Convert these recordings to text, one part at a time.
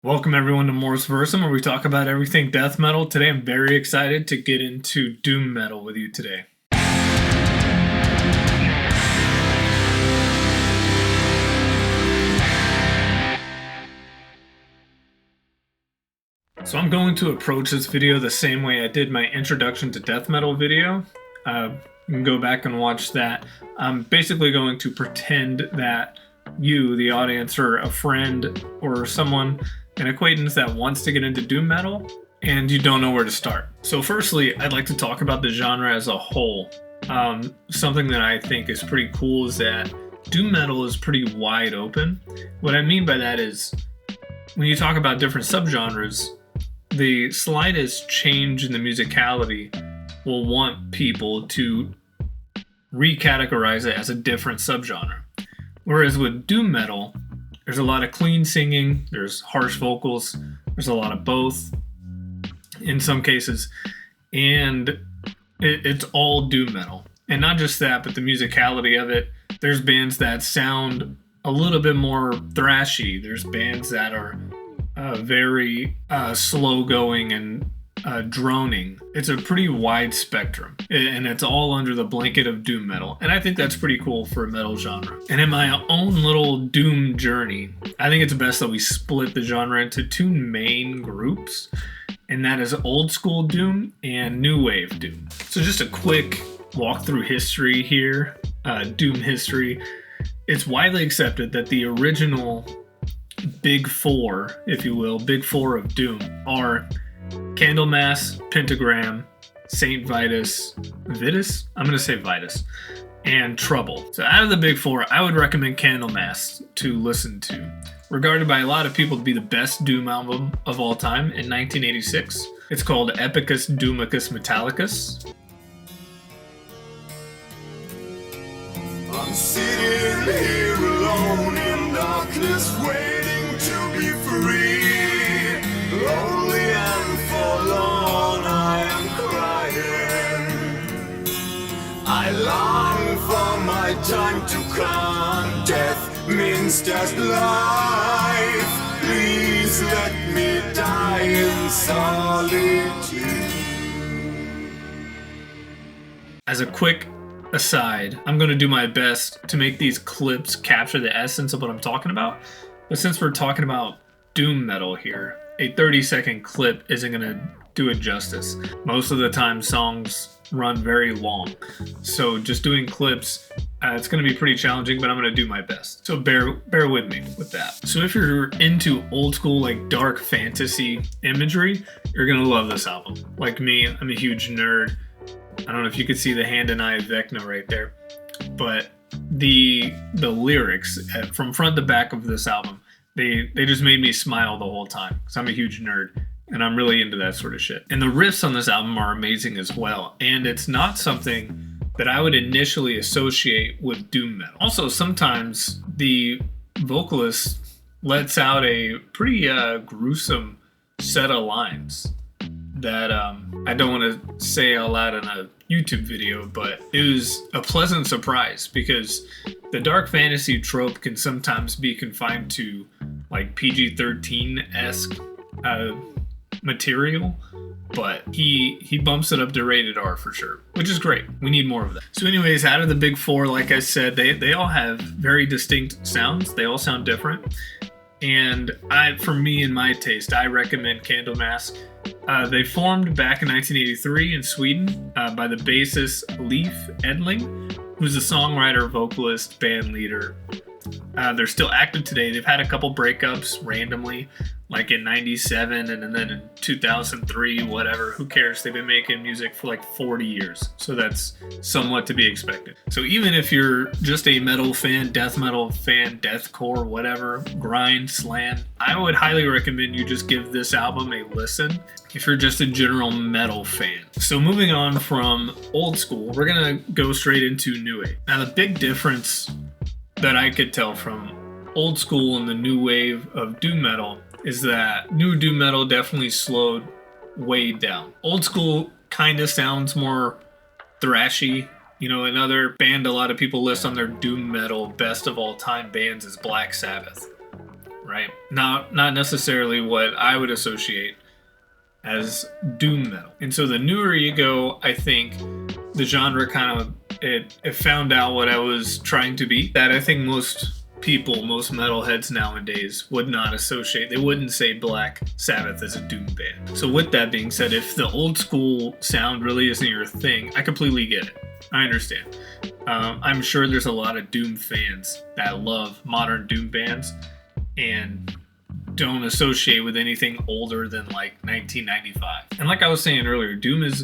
Welcome everyone to Morse Versum, where we talk about everything death metal. Today I'm very excited to get into doom metal with you today. So I'm going to approach this video the same way I did my introduction to death metal video. You can go back and watch that. I'm basically going to pretend that you, the audience, or a friend or someone, an acquaintance that wants to get into doom metal and you don't know where to start. So firstly, I'd like to talk about the genre as a whole. Something that I think is pretty cool is that doom metal is pretty wide open. What I mean by that is when you talk about different subgenres, the slightest change in the musicality will want people to recategorize it as a different subgenre. Whereas with doom metal, there's a lot of clean singing, there's harsh vocals, there's a lot of both in some cases, and it's all doom metal. And not just that, but the musicality of it. There's bands that sound a little bit more thrashy. There's bands that are very slow going and droning. It's a pretty wide spectrum, and it's all under the blanket of doom metal, and I think that's pretty cool for a metal genre. And in my own little doom journey, I think it's best that we split the genre into two main groups, and that is old school doom and new wave doom. So just a quick walk through history here, doom history. It's widely accepted that the original big four, if you will, big four of doom are Candlemass, Pentagram, Saint Vitus, I'm going to say Vitus, and Trouble. So out of the big four, I would recommend Candlemass to listen to. Regarded by a lot of people to be the best doom album of all time in 1986. It's called Epicus Doomicus Metallicus. I'm sitting here alone in darkness, waiting to be free. Lonely and forlorn, I am crying. I long for my time to come. Death means just life. Please let me die in solitude. As a quick aside, I'm going to do my best to make these clips capture the essence of what I'm talking about. But since we're talking about doom metal here, a 30-second clip isn't going to do it justice. Most of the time songs run very long. So just doing clips, it's going to be pretty challenging, but I'm going to do my best. So bear with me with that. So if you're into old school, like dark fantasy imagery, you're going to love this album. Like me, I'm a huge nerd. I don't know if you could see the hand and eye of Vecna right there, but the lyrics from front to back of this album, they just made me smile the whole time because I'm a huge nerd and I'm really into that sort of shit. And the riffs on this album are amazing as well, and it's not something that I would initially associate with doom metal. Also, sometimes the vocalist lets out a pretty gruesome set of lines that I don't want to say out loud in a YouTube video, but it was a pleasant surprise because the dark fantasy trope can sometimes be confined to like PG-13-esque material, but he bumps it up to rated R for sure, which is great. We need more of that. So anyways, out of the big four, like I said, they all have very distinct sounds. They all sound different. And for me and my taste, I recommend Candlemass. They formed back in 1983 in Sweden by the bassist Leif Edling, who's a songwriter, vocalist, band leader. They're still active today. They've had a couple breakups randomly, like in 97 and then in 2003, whatever. Who cares? They've been making music for like 40 years. So that's somewhat to be expected. So even if you're just a metal fan, deathcore, whatever, grind, slam, I would highly recommend you just give this album a listen if you're just a general metal fan. So moving on from old school, we're going to go straight into new wave. Now the big difference that I could tell from old school and the new wave of doom metal is that new doom metal definitely slowed way down. Old school kind of sounds more thrashy. You know, another band a lot of people list on their doom metal best of all time bands is Black Sabbath. right? Not necessarily what I would associate as doom metal. And so the newer you go, I think the genre kind of it found out what I was trying to be. That I think most people, most metalheads nowadays would not associate. They wouldn't say Black Sabbath as a doom band. So with that being said, if the old school sound really isn't your thing, I completely get it. I understand. I'm sure there's a lot of doom fans that love modern doom bands and don't associate with anything older than like 1995. And like I was saying earlier, doom is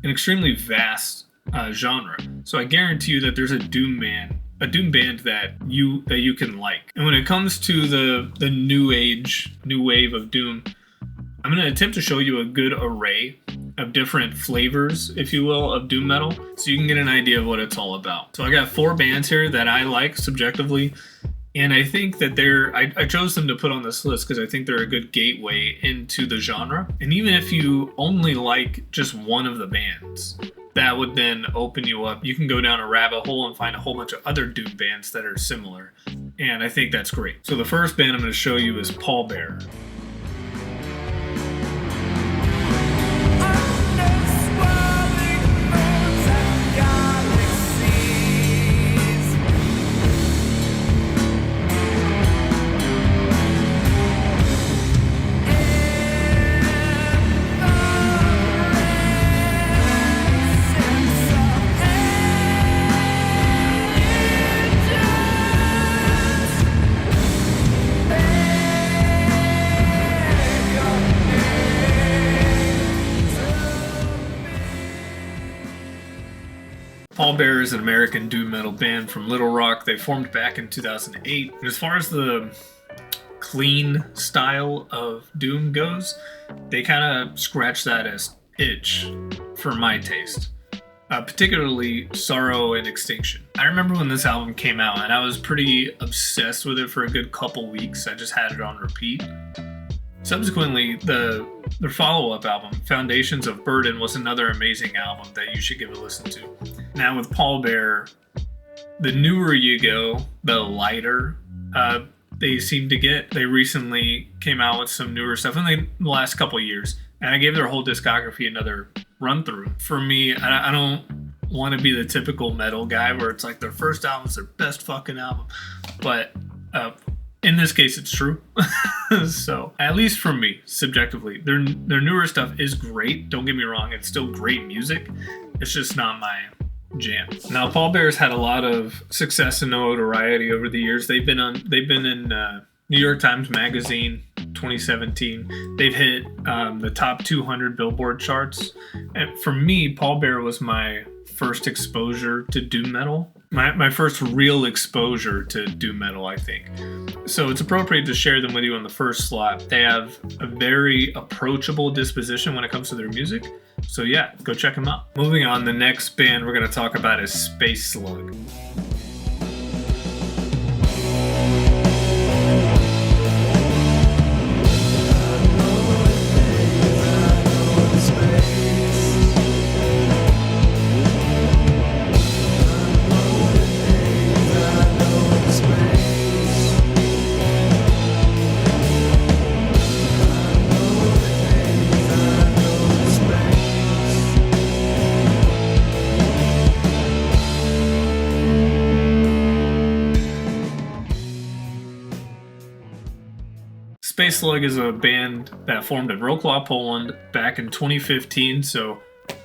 an extremely vast genre. So I guarantee you that there's a doom band that you can like. And when it comes to the new wave of doom, I'm going to attempt to show you a good array of different flavors, if you will, of doom metal, so you can get an idea of what it's all about. So I got 4 bands here that I like subjectively, and I think that I chose them to put on this list because I think they're a good gateway into the genre. And even if you only like just one of the bands, that would then open you up. You can go down a rabbit hole and find a whole bunch of other doom bands that are similar. And I think that's great. So the first band I'm going to show you is Pallbearer. Pallbearer is an American doom metal band from Little Rock. They formed back in 2008. And as far as the clean style of doom goes, they kind of scratch that as itch for my taste. Particularly Sorrow and Extinction. I remember when this album came out and I was pretty obsessed with it for a good couple weeks. I just had it on repeat. Subsequently, their follow-up album, Foundations of Burden, was another amazing album that you should give a listen to. Now with Pallbearer, the newer you go, the lighter they seem to get. They recently came out with some newer stuff in the last couple of years, and I gave their whole discography another run-through. For me, I don't want to be the typical metal guy where it's like their first album is their best fucking album, but in this case, it's true. So, at least for me, subjectively, their newer stuff is great. Don't get me wrong; it's still great music. It's just not my jam. Now, Pallbearer's had a lot of success and notoriety over the years. They've been in New York Times Magazine 2017. They've hit the top 200 Billboard charts. And for me, Pallbearer was my first exposure to doom metal. My first real exposure to doom metal, I think. So it's appropriate to share them with you on the first slot. They have a very approachable disposition when it comes to their music. So yeah, go check them out. Moving on, the next band we're going to talk about is Space Slug. Space Slug is a band that formed in Wrocław, Poland back in 2015, so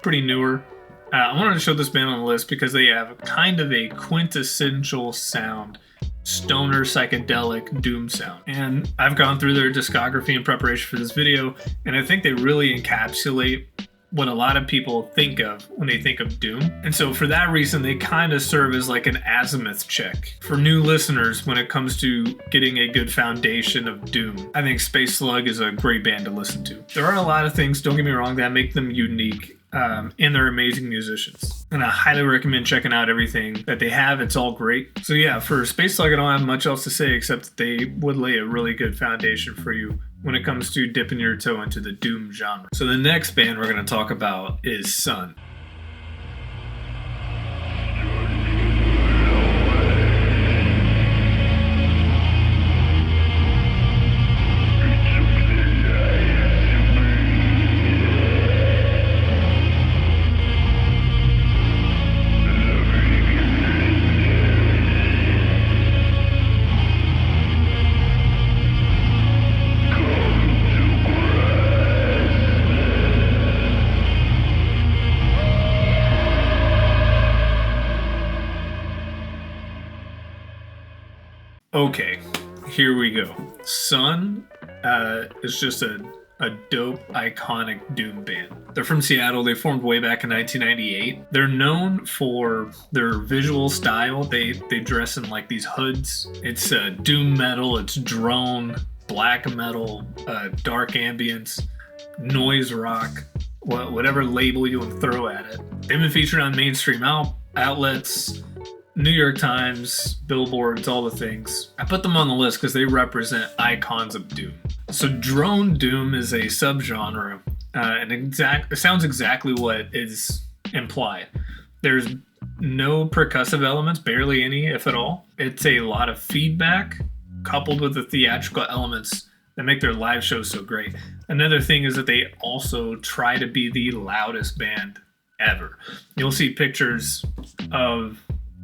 pretty newer. I wanted to show this band on the list because they have kind of a quintessential sound, stoner psychedelic doom sound. And I've gone through their discography in preparation for this video, and I think they really encapsulate what a lot of people think of when they think of doom. And so for that reason, they kind of serve as like an azimuth check for new listeners when it comes to getting a good foundation of doom. I think Space Slug is a great band to listen to. There are a lot of things, don't get me wrong, that make them unique. And they're amazing musicians. And I highly recommend checking out everything that they have. It's all great. So yeah, for Space Slug, I don't have much else to say except that they would lay a really good foundation for you when it comes to dipping your toe into the doom genre. So the next band we're going to talk about is Sunn. here we go. Sun is just a dope, iconic doom band. They're from Seattle. They formed way back in 1998. They're known for their visual style. They dress in like these hoods. It's doom metal, it's drone, black metal, dark ambience, noise rock, whatever label you want to throw at it. They've been featured on mainstream outlets, New York Times, billboards, all the things. I put them on the list because they represent icons of doom. So drone doom is a subgenre, and it sounds exactly what is implied. There's no percussive elements, barely any, if at all. It's a lot of feedback coupled with the theatrical elements that make their live shows so great. Another thing is that they also try to be the loudest band ever. You'll see pictures of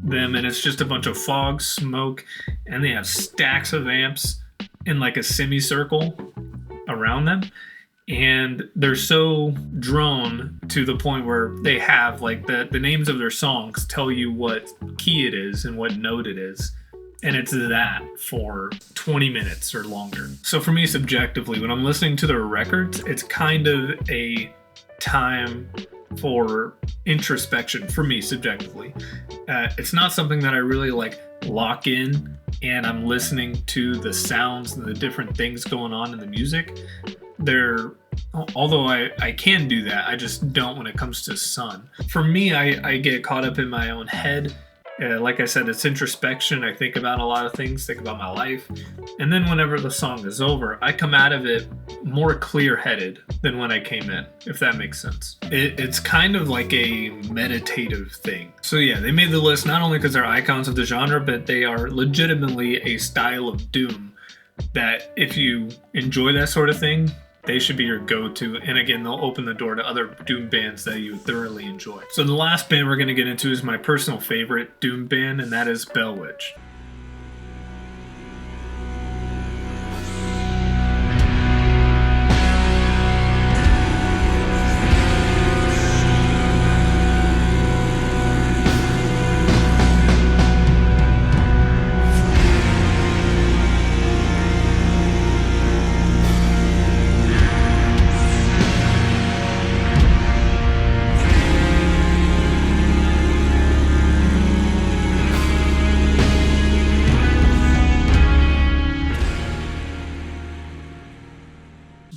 them and it's just a bunch of fog, smoke, and they have stacks of amps in like a semicircle around them, and they're so drone to the point where they have like the names of their songs tell you what key it is and what note it is, and it's that for 20 minutes or longer. So for me, subjectively, when I'm listening to their records, it's kind of a time for introspection for me subjectively. It's not something that I really like lock in and I'm listening to the sounds and the different things going on in the music. Although I can do that, I just don't when it comes to Sun. For me, I get caught up in my own head. Like I said, it's introspection. I think about a lot of things, think about my life. And then whenever the song is over, I come out of it more clear-headed than when I came in, if that makes sense. It's kind of like a meditative thing. So yeah, they made the list not only because they're icons of the genre, but they are legitimately a style of doom that if you enjoy that sort of thing, they should be your go-to. And again, they'll open the door to other doom bands that you thoroughly enjoy. So the last band we're going to get into is my personal favorite doom band, and that is Bell Witch.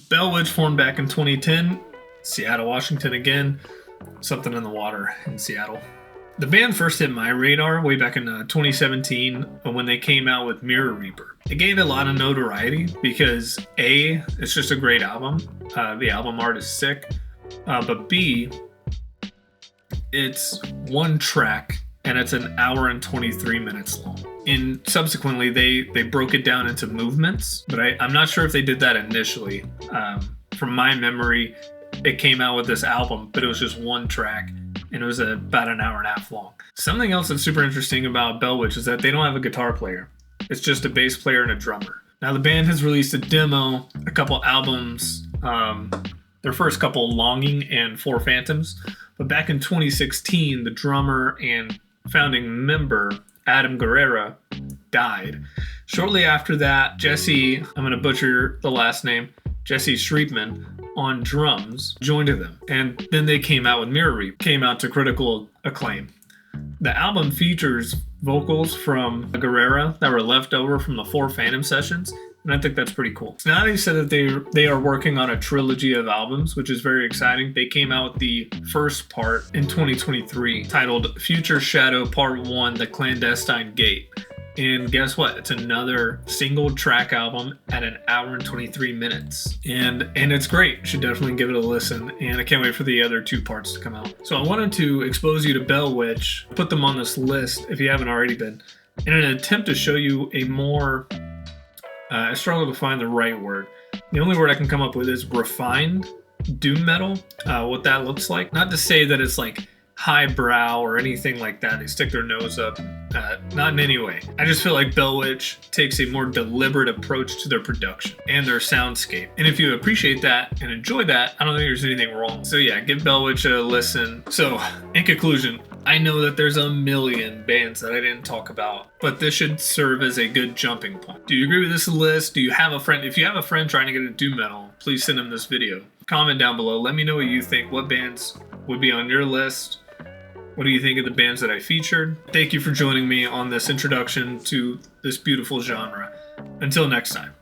Bell Witch formed back in 2010, Seattle, Washington again, something in the water in Seattle. The band first hit my radar way back in 2017 when they came out with Mirror Reaper. It gained a lot of notoriety because A, it's just a great album. The album art is sick. But B, it's one track and it's an hour and 23 minutes long. And subsequently, they broke it down into movements, but I'm not sure if they did that initially. From my memory, it came out with this album, but it was just one track, and it was about an hour and a half long. Something else that's super interesting about Bell Witch is that they don't have a guitar player. It's just a bass player and a drummer. Now, the band has released a demo, a couple albums, their first couple, Longing and Four Phantoms, but back in 2016, the drummer and founding member Adam Guerrera died. Shortly after that, Jesse, I'm going to butcher the last name, Jesse Shriepman on drums joined them. And then they came out with Mirror Reaper, came out to critical acclaim. The album features vocals from Guerrera that were left over from the Four Phantom sessions, and I think that's pretty cool. So now they said that they are working on a trilogy of albums, which is very exciting. They came out with the first part in 2023 titled Future Shadow Part 1, The Clandestine Gate. And guess what? It's another single track album at an hour and 23 minutes. And it's great. You should definitely give it a listen. And I can't wait for the other two parts to come out. So I wanted to expose you to Bell Witch, put them on this list if you haven't already been, in an attempt to show you a more, I struggle to find the right word. The only word I can come up with is refined doom metal, what that looks like. Not to say that it's like highbrow or anything like that. They stick their nose up. Not in any way. I just feel like Bell Witch takes a more deliberate approach to their production and their soundscape. And if you appreciate that and enjoy that, I don't think there's anything wrong. So yeah, give Bell Witch a listen. So in conclusion, I know that there's a million bands that I didn't talk about, but this should serve as a good jumping point. Do you agree with this list? Do you have a friend? If you have a friend trying to get into doom metal, please send them this video. Comment down below. Let me know what you think. What bands would be on your list? What do you think of the bands that I featured? Thank you for joining me on this introduction to this beautiful genre. Until next time.